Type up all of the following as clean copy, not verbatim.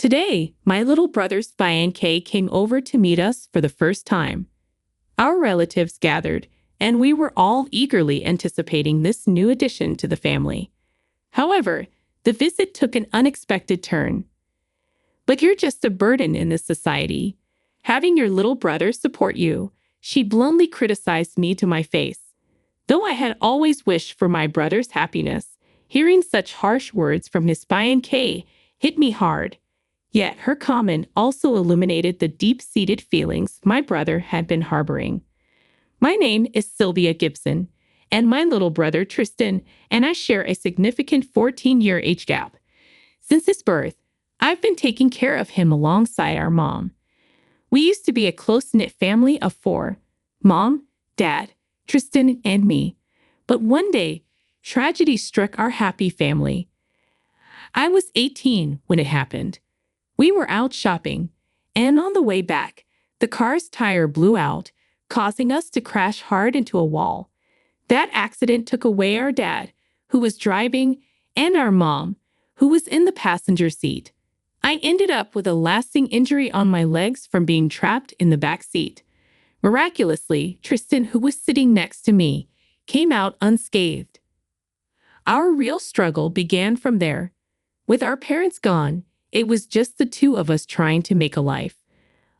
Today, my little brother's fiancée came over to meet us for the first time. Our relatives gathered, and we were all eagerly anticipating this new addition to the family. However, the visit took an unexpected turn. "But you're just a burden in this society. Having your little brother support you," she bluntly criticized me to my face. Though I had always wished for my brother's happiness, hearing such harsh words from his fiancée hit me hard. Yet her comment also illuminated the deep-seated feelings my brother had been harboring. My name is Sylvia Gibson, and my little brother Tristan and I share a significant 14-year age gap. Since his birth, I've been taking care of him alongside our mom. We used to be a close-knit family of 4: Mom, Dad, Tristan, and me. But one day, tragedy struck our happy family. I was 18 when it happened. We were out shopping, and on the way back, the car's tire blew out, causing us to crash hard into a wall. That accident took away our dad, who was driving, and our mom, who was in the passenger seat. I ended up with a lasting injury on my legs from being trapped in the back seat. Miraculously, Tristan, who was sitting next to me, came out unscathed. Our real struggle began from there. With our parents gone, it was just the two of us trying to make a life.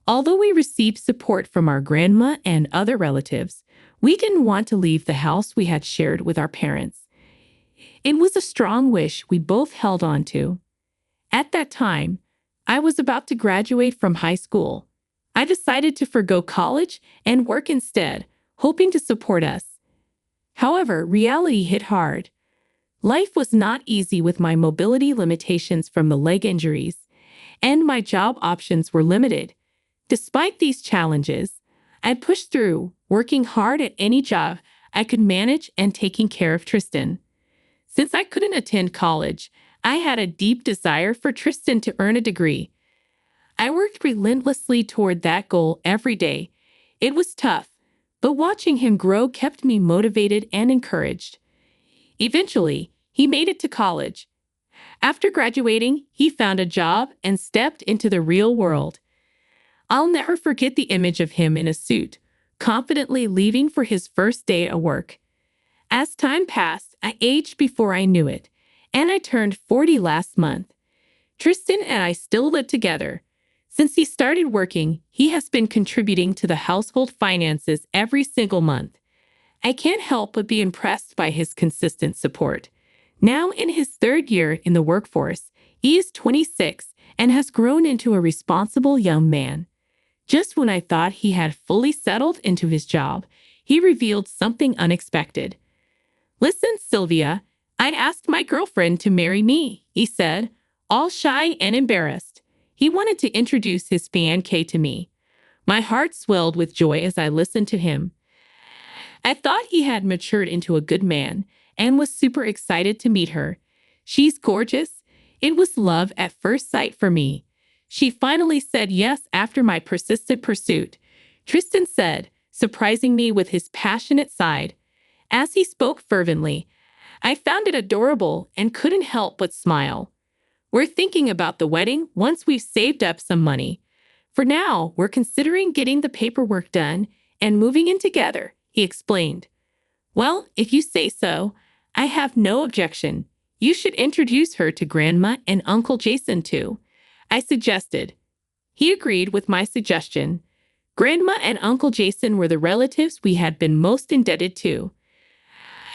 Although we received support from our grandma and other relatives, we didn't want to leave the house we had shared with our parents. It was a strong wish we both held on to. At that time, I was about to graduate from high school. I decided to forgo college and work instead, hoping to support us. However, reality hit hard. Life was not easy with my mobility limitations from the leg injuries, and my job options were limited. Despite these challenges, I pushed through, working hard at any job I could manage and taking care of Tristan. Since I couldn't attend college, I had a deep desire for Tristan to earn a degree. I worked relentlessly toward that goal every day. It was tough, but watching him grow kept me motivated and encouraged. Eventually, he made it to college. After graduating, he found a job and stepped into the real world. I'll never forget the image of him in a suit, confidently leaving for his first day at work. As time passed, I aged before I knew it, and I turned 40 last month. Tristan and I still live together. Since he started working, he has been contributing to the household finances every single month. I can't help but be impressed by his consistent support. Now in his 3rd year in the workforce, he is 26 and has grown into a responsible young man. Just when I thought he had fully settled into his job, he revealed something unexpected. "Listen, Sylvia, I asked my girlfriend to marry me," he said, all shy and embarrassed. He wanted to introduce his fiancée to me. My heart swelled with joy as I listened to him. I thought he had matured into a good man and was super excited to meet her. She's gorgeous. It was love at first sight for me. She finally said yes after my persistent pursuit, Tristan said, surprising me with his passionate side. As he spoke fervently, I found it adorable and couldn't help but smile. "We're thinking about the wedding once we've saved up some money. For now, we're considering getting the paperwork done and moving in together," he explained. "Well, if you say so, I have no objection. You should introduce her to Grandma and Uncle Jason too," I suggested. He agreed with my suggestion. Grandma and Uncle Jason were the relatives we had been most indebted to.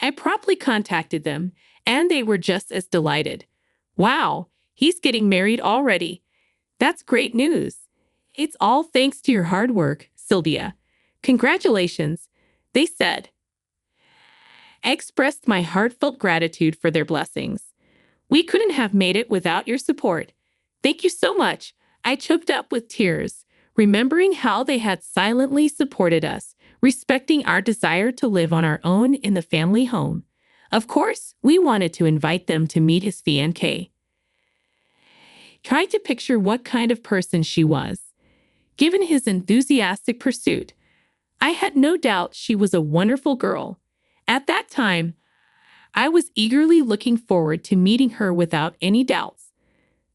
I promptly contacted them, and they were just as delighted. "Wow, he's getting married already. That's great news. It's all thanks to your hard work, Sylvia. Congratulations," they said. I expressed my heartfelt gratitude for their blessings. "We couldn't have made it without your support. Thank you so much," I choked up with tears, remembering how they had silently supported us, respecting our desire to live on our own in the family home. Of course, we wanted to invite them to meet his fiancée. Try to picture what kind of person she was. Given his enthusiastic pursuit, I had no doubt she was a wonderful girl. At that time, I was eagerly looking forward to meeting her without any doubts.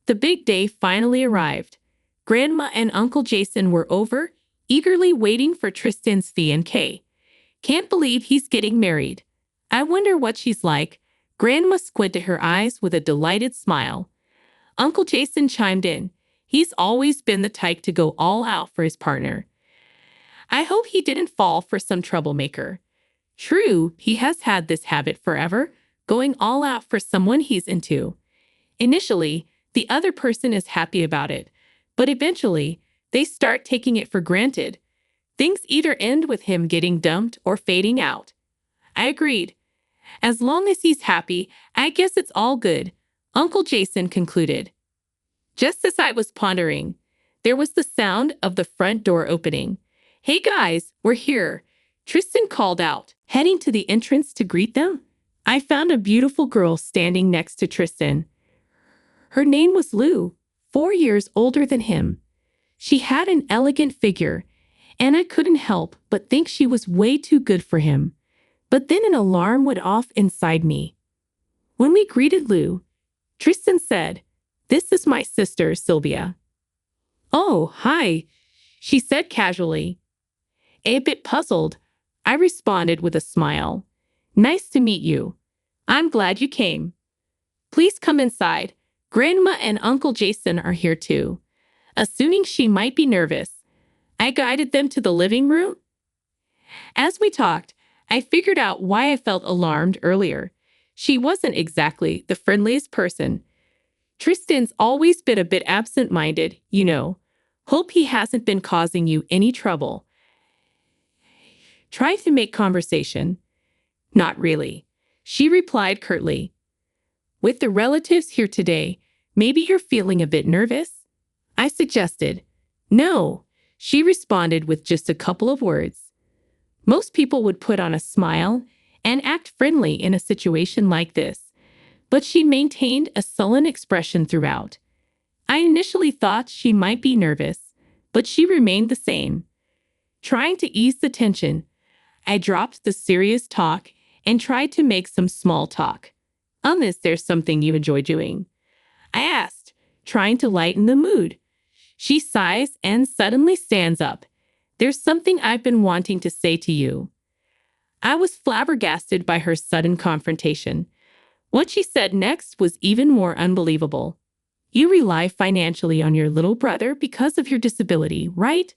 The big day finally arrived. Grandma and Uncle Jason were over, eagerly waiting for Tristan's fiancée. Can't believe he's getting married. I wonder what she's like. Grandma squinted her eyes with a delighted smile. Uncle Jason chimed in. He's always been the type to go all out for his partner. I hope he didn't fall for some troublemaker. True, he has had this habit forever, going all out for someone he's into. Initially, the other person is happy about it, but eventually, they start taking it for granted. Things either end with him getting dumped or fading out. I agreed. As long as he's happy, I guess it's all good, Uncle Jason concluded. Just as I was pondering, there was the sound of the front door opening. Hey guys, we're here, Tristan called out, heading to the entrance to greet them. I found a beautiful girl standing next to Tristan. Her name was Lou, 4 years older than him. She had an elegant figure, and I couldn't help but think she was way too good for him. But then an alarm went off inside me. When we greeted Lou, Tristan said, "This is my sister, Sylvia." "Oh, hi," she said casually. A bit puzzled, I responded with a smile. "Nice to meet you. I'm glad you came. Please come inside. Grandma and Uncle Jason are here too." Assuming she might be nervous, I guided them to the living room. As we talked, I figured out why I felt alarmed earlier. She wasn't exactly the friendliest person. Tristan's always been a bit absent-minded, you know. Hope he hasn't been causing you any trouble. Try to make conversation. Not really, she replied curtly. With the relatives here today, maybe you're feeling a bit nervous? I suggested. No, she responded with just a couple of words. Most people would put on a smile and act friendly in a situation like this, but she maintained a sullen expression throughout. I initially thought she might be nervous, but she remained the same. Trying to ease the tension, I dropped the serious talk and tried to make some small talk. "Is there something you enjoy doing?" I asked, trying to lighten the mood. She sighs and suddenly stands up. "There's something I've been wanting to say to you." I was flabbergasted by her sudden confrontation. What she said next was even more unbelievable. "You rely financially on your little brother because of your disability, right?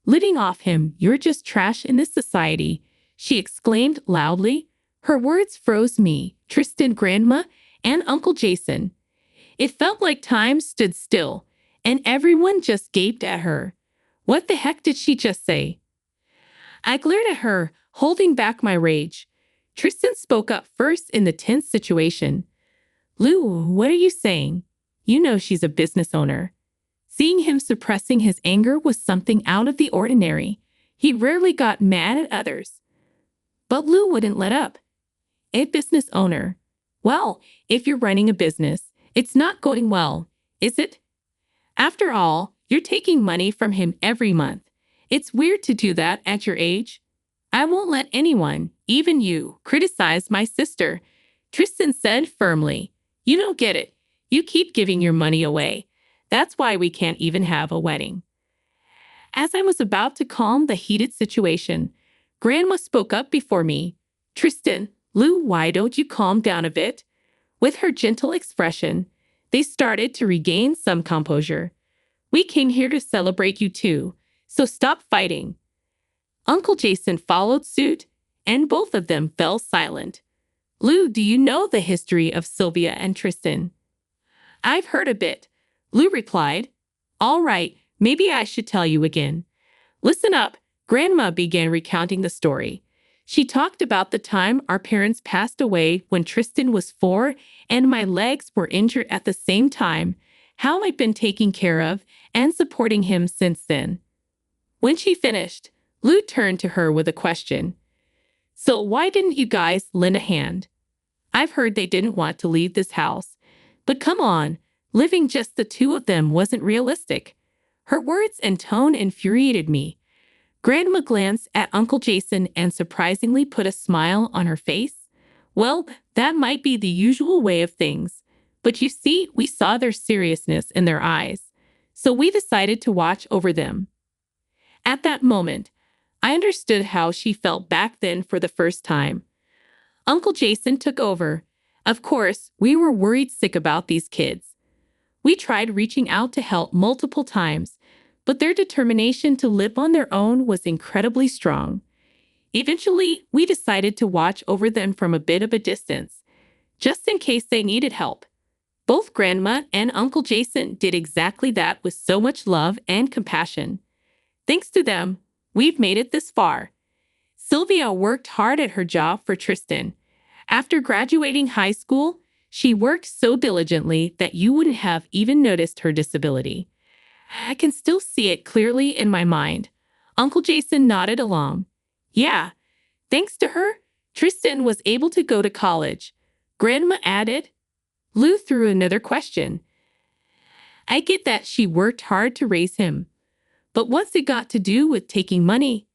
Living off him, you're just trash in this society," she exclaimed loudly. Her words froze me, Tristan, Grandma, and Uncle Jason. It felt like time stood still, and everyone just gaped at her. What the heck did she just say? I glared at her, holding back my rage. Tristan spoke up first in the tense situation. "Lou, what are you saying? You know she's a business owner." Seeing him suppressing his anger was something out of the ordinary. He rarely got mad at others. But Lou wouldn't let up. "A business owner? Well, if you're running a business, it's not going well, is it? After all, you're taking money from him every month. It's weird to do that at your age. I won't let anyone, even you, criticize my sister," Tristan said firmly. "You don't get it. You keep giving your money away. That's why we can't even have a wedding." As I was about to calm the heated situation, Grandma spoke up before me. "Tristan, Lou, why don't you calm down a bit?" With her gentle expression, they started to regain some composure. "We came here to celebrate you too, so stop fighting." Uncle Jason followed suit, and both of them fell silent. "Lou, do you know the history of Sylvia and Tristan?" "I've heard a bit," Lou replied. "All right, maybe I should tell you again. Listen up." Grandma began recounting the story. She talked about the time our parents passed away when Tristan was 4 and my legs were injured at the same time, how I'd been taking care of and supporting him since then. When she finished, Lou turned to her with a question. "So why didn't you guys lend a hand? I've heard they didn't want to leave this house. But come on, living just the two of them wasn't realistic." Her words and tone infuriated me. Grandma glanced at Uncle Jason and surprisingly put a smile on her face. "Well, that might be the usual way of things. But you see, we saw their seriousness in their eyes, so we decided to watch over them. At that moment, I understood how she felt back then for the first time. Uncle Jason took over. Of course, we were worried sick about these kids. We tried reaching out to help multiple times, but their determination to live on their own was incredibly strong. Eventually, we decided to watch over them from a bit of a distance, just in case they needed help. Both Grandma and Uncle Jason did exactly that with so much love and compassion. Thanks to them, we've made it this far. Sylvia worked hard at her job for Tristan. After graduating high school, she worked so diligently that you wouldn't have even noticed her disability. I can still see it clearly in my mind. Uncle Jason nodded along. Yeah, thanks to her, Tristan was able to go to college. Grandma added. Lou threw another question. I get that she worked hard to raise him, but what's it got to do with taking money?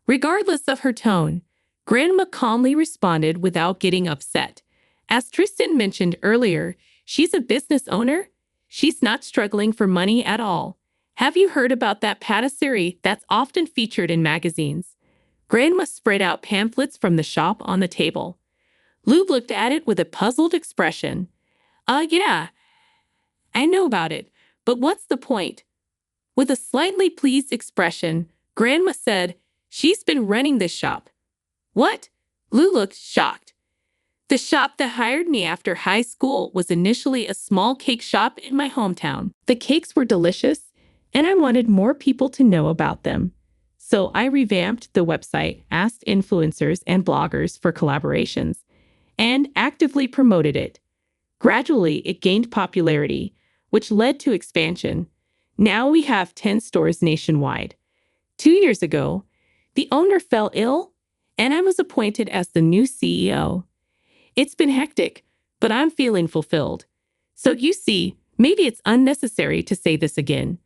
Regardless of her tone, Grandma calmly responded without getting upset. As Tristan mentioned earlier, she's a business owner. She's not struggling for money at all. Have you heard about that patisserie that's often featured in magazines? Grandma spread out pamphlets from the shop on the table. Lou looked at it with a puzzled expression. Yeah, I know about it, but what's the point? With a slightly pleased expression, Grandma said, she's been running this shop. What? Lou looked shocked. The shop that hired me after high school was initially a small cake shop in my hometown. The cakes were delicious, and I wanted more people to know about them. So I revamped the website, asked influencers and bloggers for collaborations, and actively promoted it. Gradually, it gained popularity, which led to expansion. Now we have 10 stores nationwide. 2 years ago, the owner fell ill, and I was appointed as the new CEO. It's been hectic, but I'm feeling fulfilled. So you see, maybe it's unnecessary to say this again,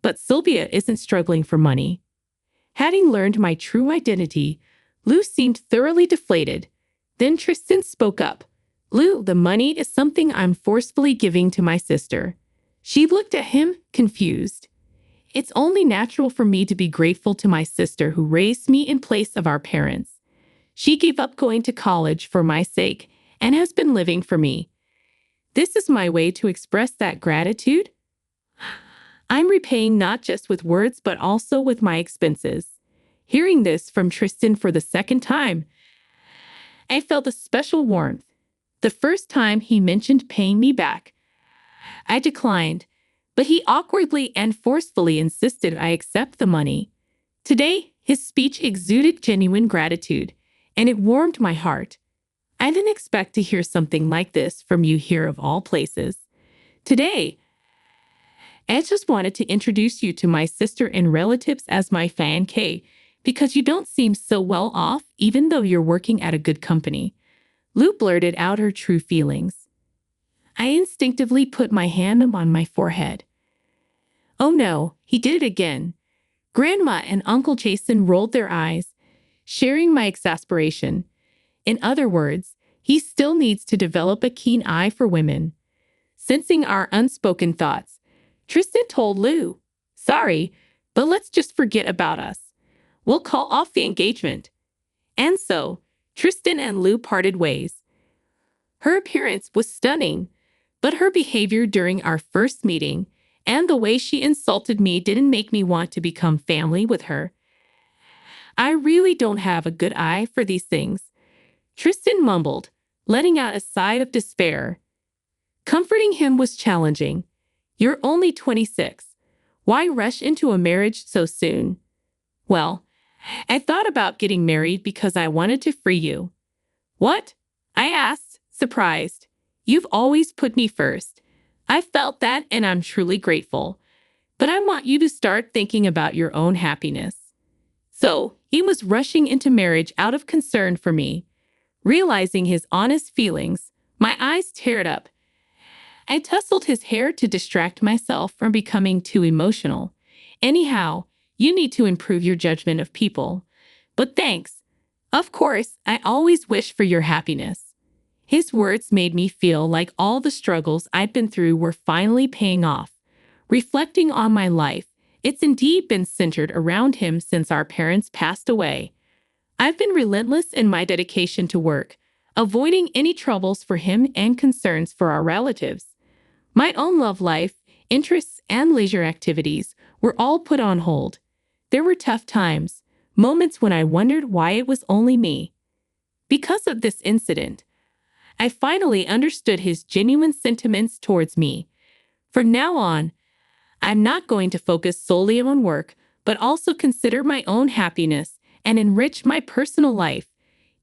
but Sylvia isn't struggling for money. Having learned my true identity, Lou seemed thoroughly deflated. Then Tristan spoke up. Lou, the money is something I'm forcefully giving to my sister. She looked at him, confused. It's only natural for me to be grateful to my sister who raised me in place of our parents. She gave up going to college for my sake and has been living for me. This is my way to express that gratitude. I'm repaying not just with words but also with my expenses. Hearing this from Tristan for the second time, I felt a special warmth. The first time he mentioned paying me back, I declined, but he awkwardly and forcefully insisted I accept the money. Today, his speech exuded genuine gratitude, and it warmed my heart. I didn't expect to hear something like this from you here of all places. Today, I just wanted to introduce you to my sister and relatives as my fiancée, because you don't seem so well off even though you're working at a good company. Lou blurted out her true feelings. I instinctively put my hand on my forehead. Oh no, he did it again. Grandma and Uncle Jason rolled their eyes, sharing my exasperation. In other words, he still needs to develop a keen eye for women. Sensing our unspoken thoughts, Tristan told Lou, sorry, but let's just forget about us. We'll call off the engagement. And so, Tristan and Lou parted ways. Her appearance was stunning, but her behavior during our first meeting and the way she insulted me didn't make me want to become family with her. I really don't have a good eye for these things, Tristan mumbled, letting out a sigh of despair. Comforting him was challenging. You're only 26. Why rush into a marriage so soon? Well, I thought about getting married because I wanted to free you. What? I asked, surprised. You've always put me first. I felt that and I'm truly grateful. But I want you to start thinking about your own happiness. So, he was rushing into marriage out of concern for me. Realizing his honest feelings, my eyes teared up. I tousled his hair to distract myself from becoming too emotional. Anyhow, you need to improve your judgment of people. But thanks. Of course, I always wish for your happiness. His words made me feel like all the struggles I'd been through were finally paying off. Reflecting on my life, it's indeed been centered around him since our parents passed away. I've been relentless in my dedication to work, avoiding any troubles for him and concerns for our relatives. My own love life, interests, and leisure activities were all put on hold. There were tough times, moments when I wondered why it was only me. Because of this incident, I finally understood his genuine sentiments towards me. From now on, I'm not going to focus solely on work, but also consider my own happiness and enrich my personal life.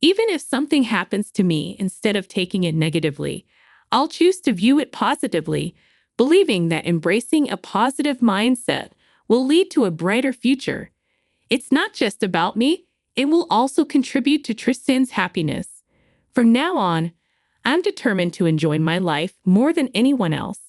Even if something happens to me, instead of taking it negatively, I'll choose to view it positively, believing that embracing a positive mindset will lead to a brighter future. It's not just about me, it will also contribute to Tristan's happiness. From now on, I'm determined to enjoy my life more than anyone else.